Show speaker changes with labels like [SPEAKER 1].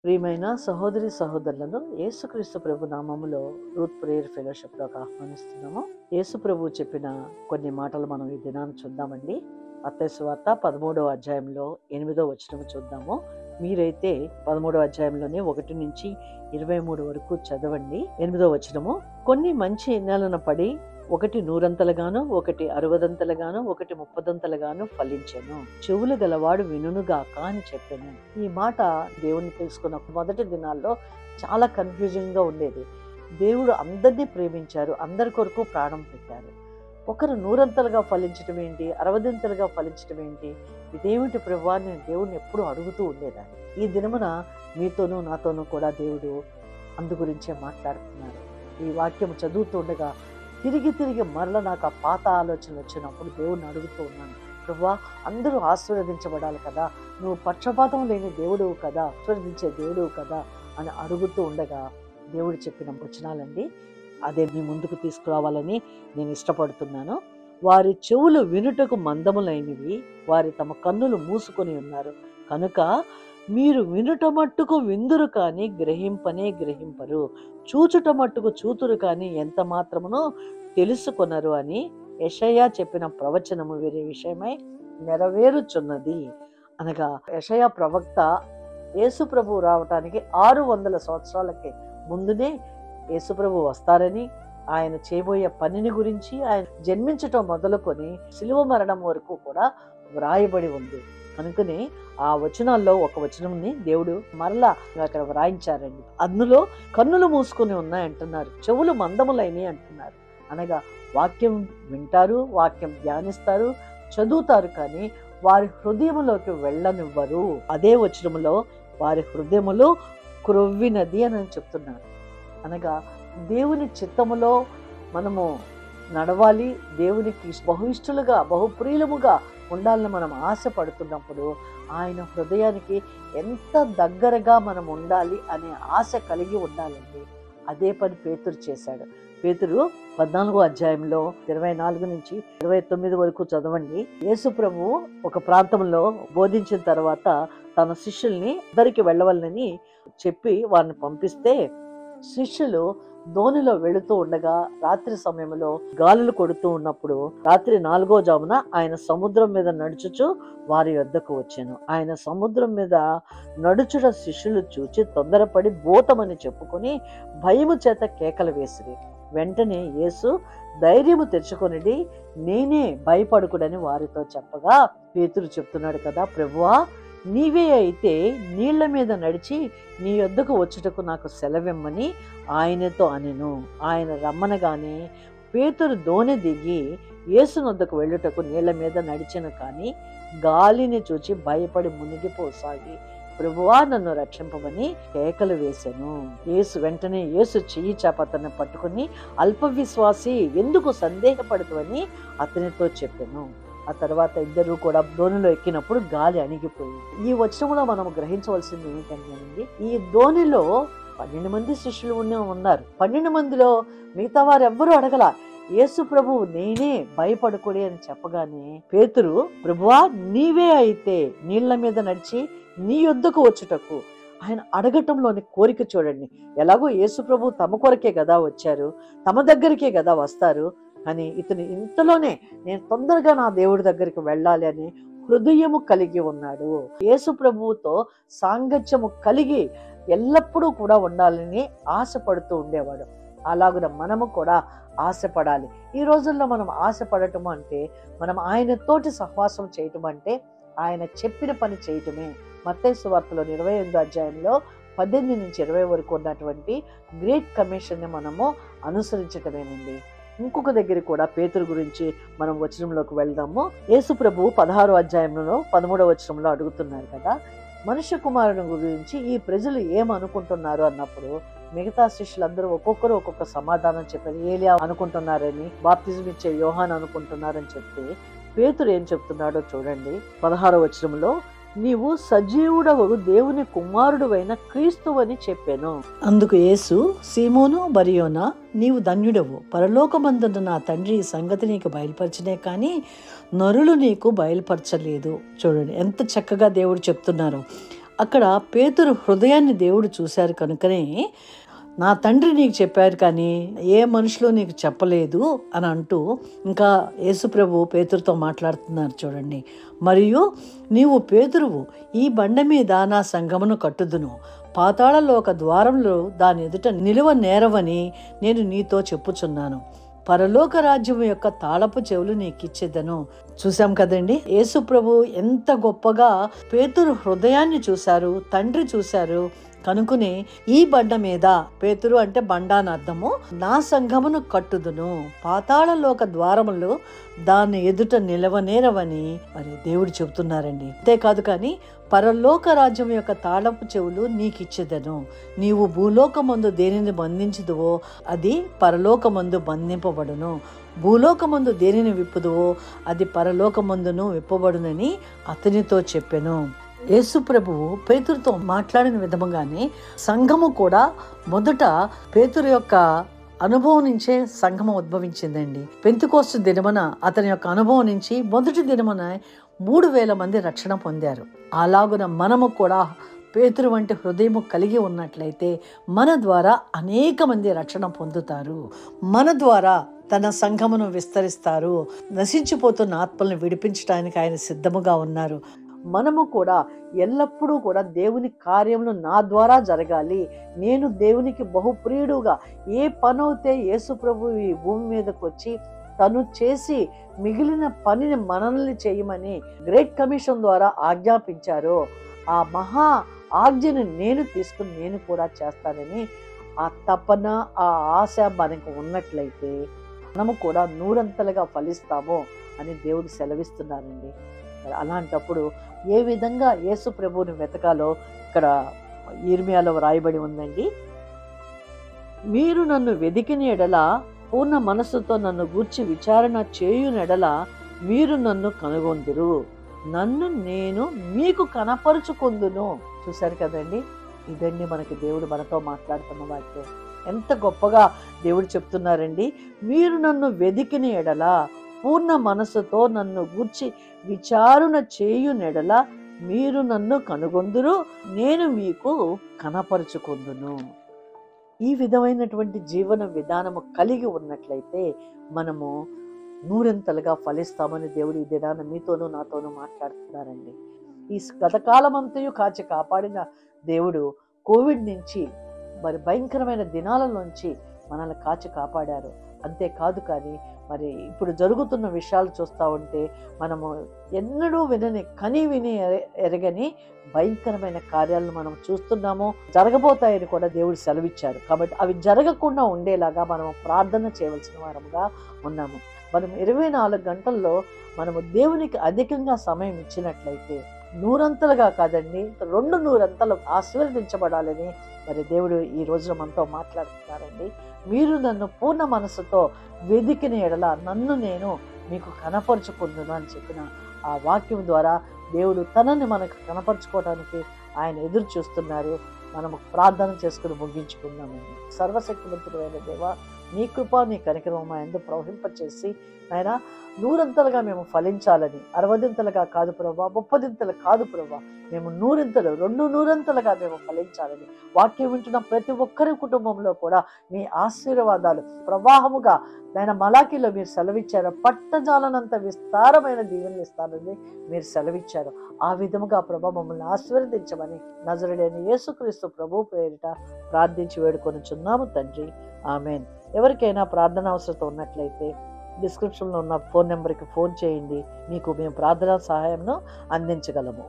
[SPEAKER 1] ప్రియమైన సహోదరి సహోదరులను యేసుక్రీస్తు ప్రభు నామములో రూత్ ప్రేయర్ ఫెలోషిప్లోకి ఆహ్వానిస్తున్నాము. యేసు ప్రభు చెప్పిన కొన్ని మాటలు మనం ఈ దినాన్ని చూద్దామండి. మత్తయి సువార్త 13వ అధ్యాయంలో 8వ వచనం చూద్దాము. మీరైతే 13వ అధ్యాయంలోనే 1 నుంచి 23 వరకు చదవండి. 8వ వచనము, కొన్ని మంచి నేలన పడి ఒకటి 100 ఒకటి 60 ఒకటి 30 ఫలించెను. చెవులు గలవాడు వినుగాక అని చెప్పాను. ఈ మాట దేవుణ్ణి తెలుసుకున్న మొదటి దినాల్లో చాలా కన్ఫ్యూజింగ్ గా ఉండేది. దేవుడు అందరినీ ప్రేమించారు, అందరి కొరకు ప్రాణం పెట్టారు. ఒకరు 100 ఫలించడం ఏంటి, 60 ఫలించడం ఏంటి, ఇదేమిటి ప్రభువా అని దేవుడిని ఎప్పుడూ అడుగుతూ ఉండేదాన్ని. ఈ దినమున మీతోనూ నాతోనూ కూడా దేవుడు అందు గురించే మాట్లాడుతున్నారు. ఈ వాక్యం చదువుతూ ఉండగా తిరిగి మరల నాకు ఆ పాత ఆలోచనలు వచ్చినప్పుడు దేవుడిని అడుగుతూ ఉన్నాను. ప్రభువా, అందరూ ఆశీర్వదించబడాలి కదా, నువ్వు పక్షపాతం లేని దేవుడువు కదా, ఆశీర్వదించే దేవుడువు కదా అని అడుగుతూ ఉండగా దేవుడు చెప్పిన వచనాలండి. అదే మీ ముందుకు తీసుకురావాలని నేను ఇష్టపడుతున్నాను. వారి చెవులు వినుటకు మందములైనవి, వారి తమ కన్నులు మూసుకొని ఉన్నారు కనుక మీరు వినుట మట్టుకు విందురు కానీ గ్రహింపరు, చూచుట మట్టుకు చూతురు కానీ ఎంత మాత్రమునో తెలుసుకొనరు అని యెషయా చెప్పిన ప్రవచనము వేరే విషయమై నెరవేరుచున్నది. అనగా యెషయా ప్రవక్త యేసు ప్రభు రావటానికి 600 సంవత్సరాలకి ముందునే యేసు ప్రభు వస్తారని, ఆయన చేయబోయే పనిని గురించి, ఆయన జన్మించటం మొదలుకొని శిలువ మరణం వరకు కూడా వ్రాయబడి ఉంది. కనుకనే ఆ వచనాల్లో ఒక వచనంని దేవుడు మరలా అక్కడ వ్రాయించారండి. అందులో కన్నులు మూసుకొని ఉన్నాయంటున్నారు, చెవులు మందములైనవి అంటున్నారు. అనగా వాక్యం వింటారు, వాక్యం ధ్యానిస్తారు, చదువుతారు, కానీ వారి హృదయములోకి వెళ్ళనివ్వరు. అదే వచనములో వారి హృదయములో క్రొవ్వినది అని చెప్తున్నారు. అనగా దేవుని చిత్తములో మనము నడవాలి, దేవునికి బహుఇష్టలుగా బహుప్రియులముగా ఉండాలని మనం ఆశపడుతున్నప్పుడు ఆయన హృదయానికి ఎంత దగ్గరగా మనం ఉండాలి అనే ఆశ కలిగి ఉండాలండి. అదే పని పేతురు చేశాడు. పేతురు 14వ అధ్యాయంలో 24 నుంచి 29 వరకు చదవండి. యేసు ప్రభు ఒక ప్రాంతంలో బోధించిన తర్వాత తన శిష్యుల్ని అందరికి వెళ్ళవాలని చెప్పి వారిని పంపిస్తే, శిష్యులు ధోనిలో వెళుతూ ఉండగా రాత్రి సమయంలో గాలులు కొడుతూ ఉన్నప్పుడు రాత్రి 4వ జామున ఆయన సముద్రం మీద నడుచుచు వారి వద్దకు వచ్చాను. ఆయన సముద్రం మీద నడుచుట శిష్యులు చూచి తొందరపడి భూతమని చెప్పుకొని భయము చేత కేకలు వేసిరి. వెంటనే యేసు ధైర్యము తెచ్చుకొనిడి, నేనే, భయపడుకుడని వారితో చెప్పగా, పేతురు చెప్తున్నాడు కదా, ప్రభువా నీవే అయితే నీళ్ల మీద నడిచి నీ యొద్దకు వచ్చుటకు నాకు సెలవిమ్మని ఆయనతో అనెను. ఆయన రమ్మనగానే పేతురు దోణి దిగి యేసునొద్దకు వెళ్ళుటకు నీళ్ల మీద నడిచెను, కానీ గాలిని చూచి భయపడి మునిగిపోసాగి ప్రభువా నన్ను రక్షింపమని కేకలు వేశాను. వెంటనే యేసు చెయ్యి చాప అతన్ని పట్టుకుని, అల్పవిశ్వాసి, ఎందుకు సందేహపడుతువని అతనితో చెప్పాను. ఆ తర్వాత ఇద్దరు కూడా ధోనిలో ఎక్కినప్పుడు గాలి అణిగిపోయింది. ఈ వచనంలో మనం గ్రహించవలసింది ఏంటంటే, ఈ ధోనిలో 12 మంది శిష్యులు ఉన్నారు. 12 మందిలో మిగతా వారు ఎవ్వరూ అడగల. యేసు ప్రభువు నేనే, భయపడుకోడి అని చెప్పగానే పేతురు, ప్రభువా నీవే అయితే నీళ్ల మీద నడిచి నీ యొద్దకు వచ్చుటకు, ఆయన అడగటంలోని కోరిక చూడండి. ఎలాగో యేసు ప్రభు తమ కొరకే కదా వచ్చారు, తమ దగ్గరికే కదా వస్తారు, కానీ ఇతను ఇంతలోనే నేను తొందరగా నా దేవుడి దగ్గరికి వెళ్ళాలి అని హృదయము కలిగి ఉన్నాడు. యేసు ప్రభువుతో సాంగత్యము కలిగి ఎల్లప్పుడూ కూడా ఉండాలని ఆశపడుతూ ఉండేవాడు. అలాగున మనము కూడా ఆశపడాలి. ఈ రోజుల్లో మనం ఆశపడటం అంటే, మనం ఆయనతోటి సహవాసం చేయటం అంటే ఆయన చెప్పిన పని చేయటమే. మత్తయి సువార్తలో 28వ అధ్యాయంలో 18 నుంచి 20 వరకు ఉన్నటువంటి గ్రేట్ కమిషన్ ని మనము అనుసరించటమేనండి. ఇంకొక దగ్గర కూడా పేతురు గురించి మనం వచనంలోకి వెళ్దాము. యేసు ప్రభు 16వ అధ్యాయంలో 13వ వచనంలో అడుగుతున్నారు కదా, మనుష్య కుమారుని గురించి ఈ ప్రజలు ఏమనుకుంటున్నారు అన్నప్పుడు మిగతా శిష్యులందరూ ఒక్కొక్కరు ఒక్కొక్క సమాధానం చెప్పారు. ఏలియా అనుకుంటున్నారని, బాప్తిజం ఇచ్చే యోహాను అనుకుంటున్నారని చెప్తే పేతురు ఏం చెప్తున్నాడో చూడండి. 16వ వచనంలో, నీవు సజీవుడవు దేవుని కుమారుడువైన క్రీస్తువని చెప్పాను. అందుకు యేసు, సీమోను బరియోనా, నీవు ధన్యుడవు, పరలోకమందున్న నా తండ్రి ఈ సంగతి నీకు బయలుపరచనే కానీ నరులు నీకు బయలుపరచలేదు. చూడండి ఎంత చక్కగా దేవుడు చెప్తున్నారు. అక్కడ పేతురు హృదయాన్ని దేవుడు చూశారు కనుకనే, నా తండ్రి నీకు చెప్పారు కానీ ఏ మనుషులు నీకు చెప్పలేదు అని అంటూ ఇంకా యేసుప్రభు పేతురుతో మాట్లాడుతున్నారు చూడండి. మరియు నీవు పేతురువు, ఈ బండ మీద నా సంఘమును కట్టుదును, పాతాళలో ఒక ద్వారంలో దాని ఎదుట నిలువ నేరవని నేను నీతో చెప్పుచున్నాను. పరలోక రాజ్యం యొక్క తాళపు చెవులు నీకిచ్చేదను. చూసాం కదండి, యేసు ప్రభు ఎంత గొప్పగా పేతురు హృదయాన్ని చూశారు, తండ్రి చూశారు కనుకుని ఈ బండ మీద, పేతురు అంటే బండ అని అర్థము, నా సంఘమును కట్టుదును, పాతాళలోక ద్వారములు దాన్ని ఎదుట నిలవనేరవని మరి దేవుడు చెబుతున్నారండి. అంతేకాదు కానీ పరలోక రాజ్యం యొక్క తాళపు చెవులు నీకిచ్చేదను. నీవు భూలోకమందు దేనిని బంధించుదువో అది పరలోకమందు బంధింపబడును, భూలోకమందు దేనిని విప్పుదువో అది పరలోకమందును విప్పబడునని అతనితో చెప్పెను. యేసు ప్రభువు పేతురుతో మాట్లాడిన విధముగానే సంఘము కూడా మొదట పేతురు యొక్క అనుభవం నుంచే సంఘము ఉద్భవించిందండి. పెంతెకోస్తు దినమున అతని యొక్క అనుభవం నుంచి మొదటి దినమున 3,000 మంది రక్షణ పొందారు. అలాగున మనము కూడా పేతురు వంటి హృదయము కలిగి ఉన్నట్లయితే మన ద్వారా అనేక మంది రక్షణ పొందుతారు. మన ద్వారా తన సంఘమును విస్తరిస్తారు. నశించిపోతున్న ఆత్మలను విడిపించడానికి ఆయన సిద్ధముగా ఉన్నారు. మనము కూడా ఎల్లప్పుడూ కూడా దేవుని కార్యములు నా ద్వారా జరగాలి, నేను దేవునికి బహుప్రియుడుగా, ఏ పనవుతే యేసు ప్రభు ఈ భూమి మీదకి వచ్చి తను చేసి మిగిలిన పనిని మనల్ని చేయమని గ్రేట్ కమిషన్ ద్వారా ఆజ్ఞాపించారో ఆ మహా ఆజ్ఞను నేను తీసుకుని నేను కూడా చేస్తానని ఆ తపన, ఆ ఆశ మనకు ఉన్నట్లయితే మనము కూడా 100 ఫలిస్తాము అని దేవుడు సెలవిస్తున్నారండి. అలాంటప్పుడు ఏ విధంగా యేసు ప్రభువుని వెతకాలో ఇక్కడ యిర్మీయాలో రాయబడి ఉందండి. మీరు నన్ను వెదికిన ఎడల, పూర్ణ మనస్సుతో నన్ను గూర్చి విచారణ చేయునెడల మీరు నన్ను కనుగొందురు, నన్ను నేను మీకు కనపరుచుకొందును. చూశారు కదండి, ఇదండి మనకి దేవుడు మనతో మాట్లాడుతున్న వాక్యం. ఎంత గొప్పగా దేవుడు చెప్తున్నారండి. మీరు నన్ను వెదికిన ఎడల, పూర్ణ మనస్సుతో నన్ను గూర్చి విచారణ చేయునెడల మీరు నన్ను కనుగొందురు, నేను మీకు కనపరుచుకొందును. ఈ విధమైనటువంటి జీవన విధానము కలిగి ఉన్నట్లయితే మనము 100 ఫలిస్తామని దేవుడు ఈ దినాన మీతోనూ నాతోనూ మాట్లాడుతున్నారండి. ఈ గతకాలమంతయు కాచి కాపాడిన దేవుడు కోవిడ్ నుంచి మరి భయంకరమైన దినాలలోంచి మనల్ని కాచి కాపాడారు. అంతేకాదు కానీ మరి ఇప్పుడు జరుగుతున్న విషయాలు చూస్తూ ఉంటే మనము ఎన్నడూ విని ఎరగని భయంకరమైన కార్యాలను మనం చూస్తున్నాము, జరగబోతాయని కూడా దేవుడు సెలవిచ్చారు. కాబట్టి అవి జరగకుండా ఉండేలాగా మనం ప్రార్థన చేయవలసిన వారముగా ఉన్నాము. మనం 24 గంటల్లో మనము దేవునికి అధికంగా సమయం ఇచ్చినట్లయితే 100 కాదండి, 200 ఆశీర్వదించబడాలని మరి దేవుడు ఈ రోజున మనతో మాట్లాడుతున్నారండి. మీరు నన్ను పూర్ణ మనసుతో వెదికిన ఎడల నన్ను నేను మీకు కనపరుచుకుందును అని చెప్పిన ఆ వాక్యం ద్వారా దేవుడు తనని మనకు కనపరుచుకోవడానికి ఆయన ఎదురు చూస్తున్నారు. మనము ప్రార్థన చేసుకుని ముగించుకుందామండి. సర్వశక్తిమంతుడైన దేవా, నీ కృప, నీ కనికరం మా యందు ప్రవహింపచేసి నాయన 100 మేము ఫలించాలని, 60 కాదు ప్రభా, 30 కాదు ప్రభా, మేము 100 200 మేము ఫలించాలని, వాక్యం వింటున్న ప్రతి ఒక్కరి కుటుంబంలో కూడా మీ ఆశీర్వాదాలు ప్రవాహముగా నాయన మలాకీలో మీరు సెలవిచ్చారు. పట్టజాలనంత విస్తారమైన దీవెనలు ఇస్తానని మీరు సెలవిచ్చారు. ఆ విధముగా ప్రభా మమ్మల్ని ఆశీర్వదించమని నజరుడైన యేసుక్రీస్తు ప్రభు పేరిట ప్రార్థించి వేడుకొనుచున్నాము తండ్రి, ఆమెన్. ఎవరికైనా ప్రార్థన అవసరత ఉన్నట్లయితే డిస్క్రిప్షన్లో ఉన్న ఫోన్ నెంబర్కి ఫోన్ చేయండి. మీకు మేము ప్రార్థనా సహాయంను అందించగలము.